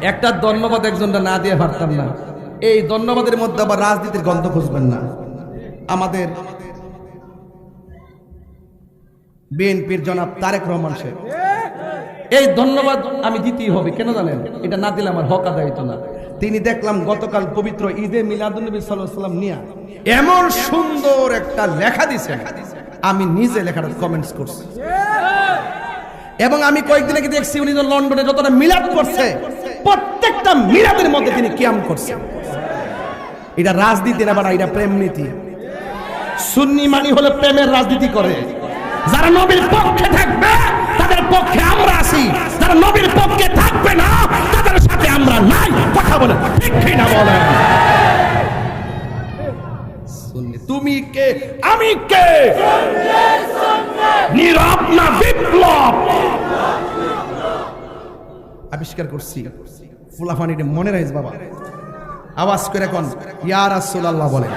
একটা ধন্যবাদ একজনটা না দিয়ে পারতাম না। এই ধন্যবাদের মধ্যে আবার রাজনীতির গন্ধ খুঁজবেন না। আমাদের বিএনপির জনাব তারেক রহমান সাহেব, এই ধন্যবাদ আমি দিতেই হবে। কেন জানেন? এটা না দিলে আমার হক আদায় হতো না। তিনি দেখলাম গতকাল পবিত্র ঈদে মিলাদুন্নবী সাল্লাল্লাহু আলাইহি ওয়াসাল্লাম নিয়ে এমন সুন্দর একটা লেখা দিয়েছেন, আমি নিজে লেখাটা কমেন্টস করছি। এবং আমি কয়েকদিন আগে দেখছি উনি লন্ডনে যতটা মিলাদ করছে, প্রত্যেকটা মিলাদের মধ্যে তিনি কিয়াম করছেন। এটা রাজনীতি না, এটা প্রেম নীতি। সুন্নি মানি হলে প্রেমের রাজনীতি করে। যারা নবীর পক্ষে থাকবে তাদের পক্ষে আমরা আছি, যারা নবীর পক্ষে থাকবে না তাদের সাথে আমরা নাই। কথা বলে ঠিক না বলেন? সুন্নি তুমি কে আমি কে? নীরব না বিপ্লব আবিষ্কার করছি। ফুলাফানিটা মনে রাখিস বাবা, আওয়াজ করে কোন ইয়া রাসূলুল্লাহ বলে।